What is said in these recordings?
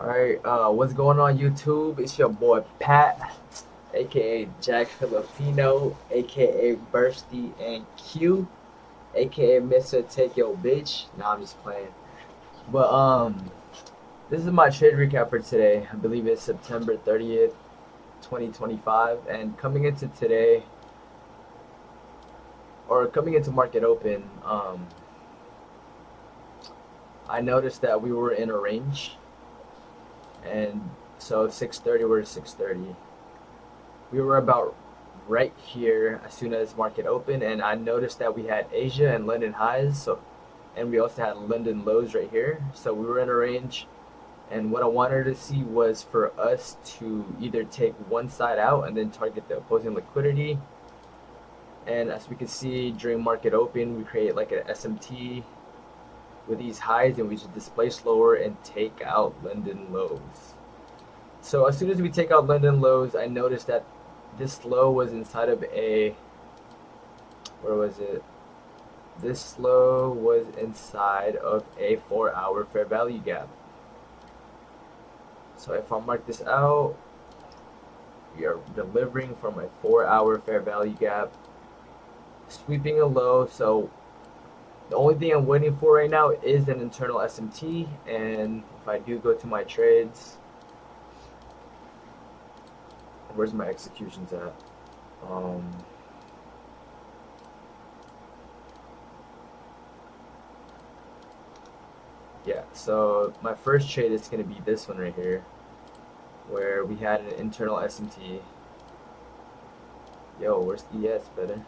Alright, what's going on YouTube? It's your boy Pat, aka Jack Filipino, aka Bursty and Q, aka Mr. Take Your Bitch. Nah, I'm just playing. But this is my trade recap for today. I believe it's September 30th, 2025. And coming into today, or coming into market open, I noticed that we were in a range. And so 630 we're 630. We were about right here as soon as market opened, and I noticed that we had Asia and London highs, so and we also had London lows right here. So we were in a range, and what I wanted to see was for us to either take one side out and then target the opposing liquidity. And as we can see during market open, we create like an SMT with these highs, and we should displace lower and take out London lows. So as soon as we take out London lows, I noticed that this low was inside of a, where was it? This low was inside of a 4-hour fair value gap. So if I mark this out, we are delivering from a 4-hour fair value gap, sweeping a low. So the only thing I'm waiting for right now is an internal SMT. And if I do go to my trades, where's my executions at? Yeah, so my first trade is going to be this one right here, where we had an internal SMT. Yo, where's ES better?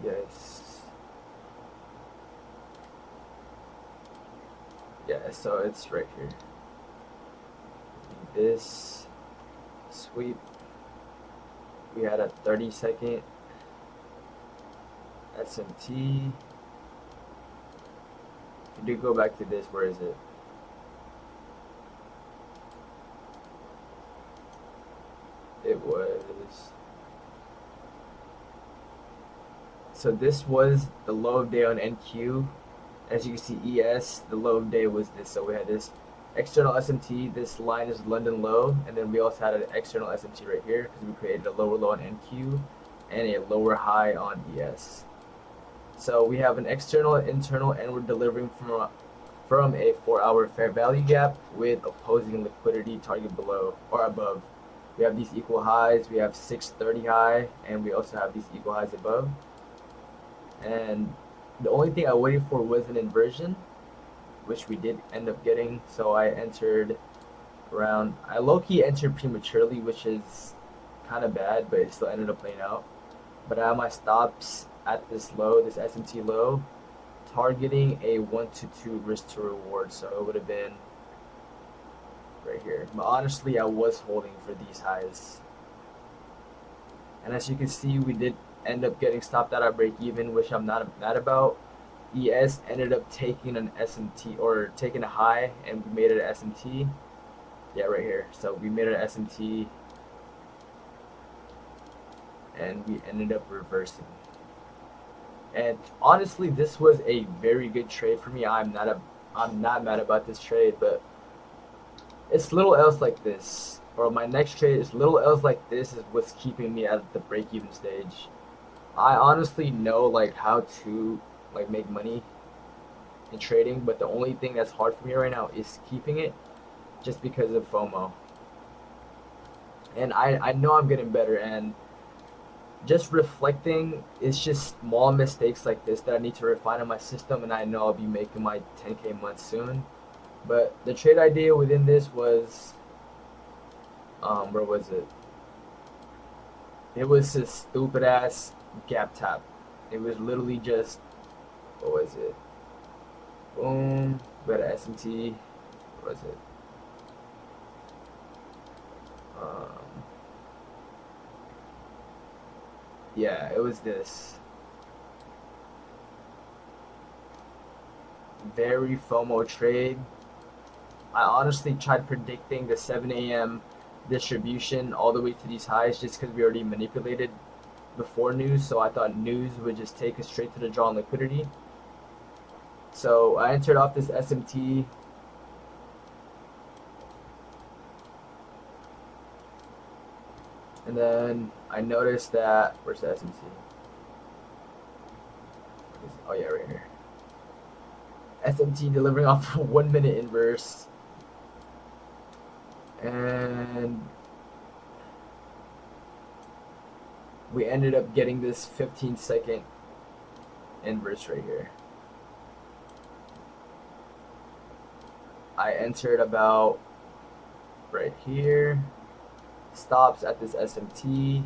Yes. Yeah, so it's right here. This sweep, we had a 30-second SMT. If you do go back to this, where is it? It was, so this was the low of day on NQ. As you can see, ES, the low of day was this. So we had this external SMT. This line is London low, and then we also had an external SMT right here because we created a lower low on NQ and a lower high on ES. So we have an external, internal, and we're delivering from a 4-hour fair value gap with opposing liquidity target below or above. We have these equal highs. We have 630 high, and we also have these equal highs above. And the only thing I waited for was an inversion, which we did end up getting. So I entered around, I low-key entered prematurely, which is kind of bad, but it still ended up playing out. But I have my stops at this low, this SMT low, targeting a 1-2 risk to reward. So it would have been right here. But honestly, I was holding for these highs. And as you can see, we did end up getting stopped at our break even, which I'm not mad about. ES ended up taking an SMT, or taking a high, and we made it an SMT. Yeah, right here. So we made it an SMT, and we ended up reversing. And honestly, this was a very good trade for me. I'm not mad about this trade, but it's little else like this, or my next trade is little else like this is what's keeping me at the break-even stage. I honestly know like how to like make money in trading, but the only thing that's hard for me right now is keeping it, just because of FOMO. And I know I'm getting better, and just reflecting, it's just small mistakes like this that I need to refine in my system, and I know I'll be making my 10K month soon. But the trade idea within this was, where was it? It was this stupid ass gap tap. It was literally just, what was it? Boom, we had an SMT. What was it? Um, yeah, it was this. Very FOMO trade. I honestly tried predicting the 7 a.m. distribution all the way to these highs just because we already manipulated before news, so I thought news would just take us straight to the draw on liquidity. So I entered off this SMT, And then I noticed that, where's the SMT? Oh yeah, right here. SMT delivering off 1 minute inverse. And we ended up getting this 15-second inverse right here. I entered about right here, stops at this SMT,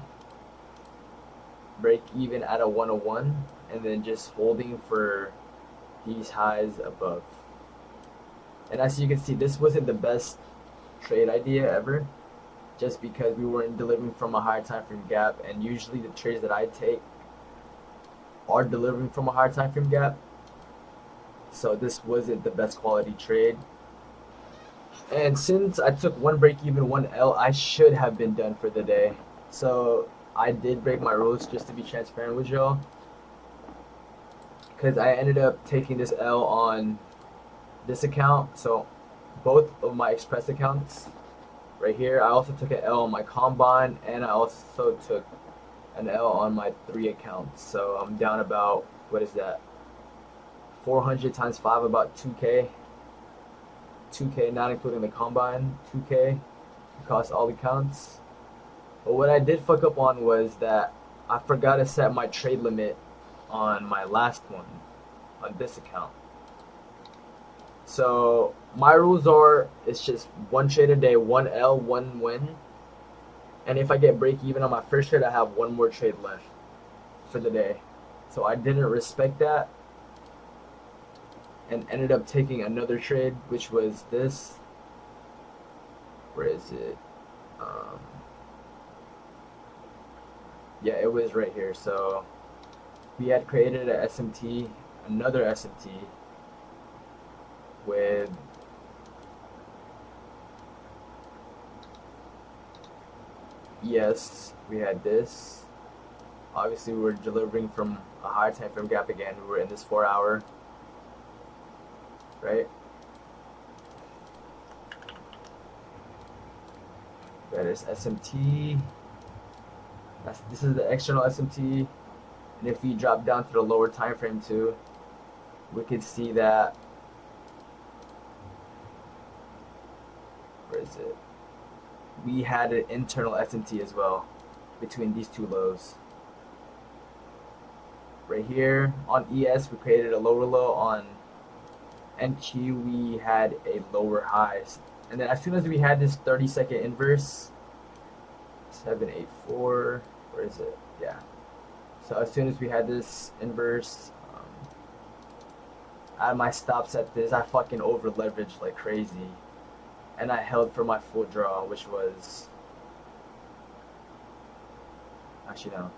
break even at a 101, and then just holding for these highs above. And as you can see, this wasn't the best trade idea ever, just because we weren't delivering from a higher time frame gap, and usually the trades that I take are delivering from a higher time frame gap. So this wasn't the best quality trade. And since I took one break even, one L, I should have been done for the day. So I did break my rules just to be transparent with y'all, because I ended up taking this L on this account. So both of my Express accounts right here, I also took an L on my Combine, and I also took an L on my 3 accounts. So I'm down about, what is that, 400 times 5, about 2K. 2K, not including the Combine, 2K across all accounts. But what I did fuck up on was that I forgot to set my trade limit on my last one, on this account. So my rules are, it's just one trade a day, one L, one win. And if I get break even on my first trade, I have one more trade left for the day. So I didn't respect that and ended up taking another trade, which was this. Where is it? Yeah, it was right here. So we had created a SMT, another SMT with we had this. Obviously, we were delivering from a higher time frame gap again. We were in this 4 hour, right? That is SMT. This is the external SMT. And if we drop down to the lower time frame too, we could see that, where is it? We had an internal SMT as well between these two lows. Right here on ES, we created a lower low. On NQ, we had a lower high. And then as soon as we had this 30-second inverse, 784, where is it? Yeah. So as soon as we had this inverse, I had my stops at this. I fucking over leveraged like crazy, and I held for my full draw, which was, actually no,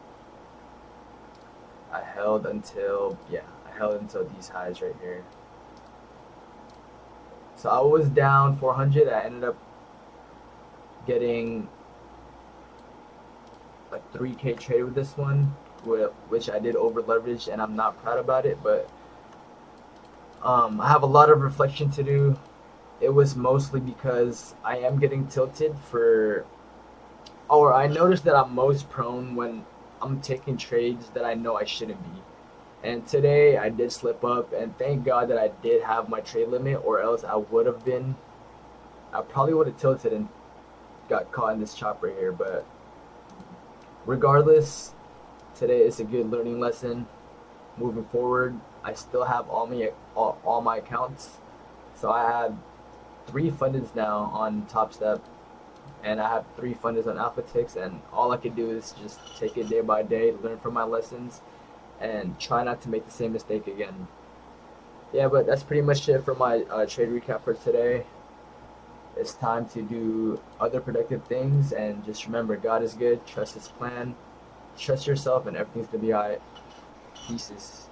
I held until these highs right here. So I was down 400. I ended up getting a 3K trade with this one, which I did over leverage, and I'm not proud about it, but I have a lot of reflection to do. It was mostly because I am getting tilted or I noticed that I'm most prone when I'm taking trades that I know I shouldn't be. And today I did slip up, and thank God that I did have my trade limit, or else I probably would have tilted and got caught in this chop right here. But regardless, today is a good learning lesson. Moving forward, I still have all my accounts. So I have 3 fundeds now on Top Step, and I have 3 fundeds on Alpha Ticks, and all I can do is just take it day by day, learn from my lessons, and try not to make the same mistake again. Yeah, but that's pretty much it for my trade recap for today. It's time to do other productive things, and just remember, God is good, trust His plan, trust yourself, and everything's gonna be alright. Pieces.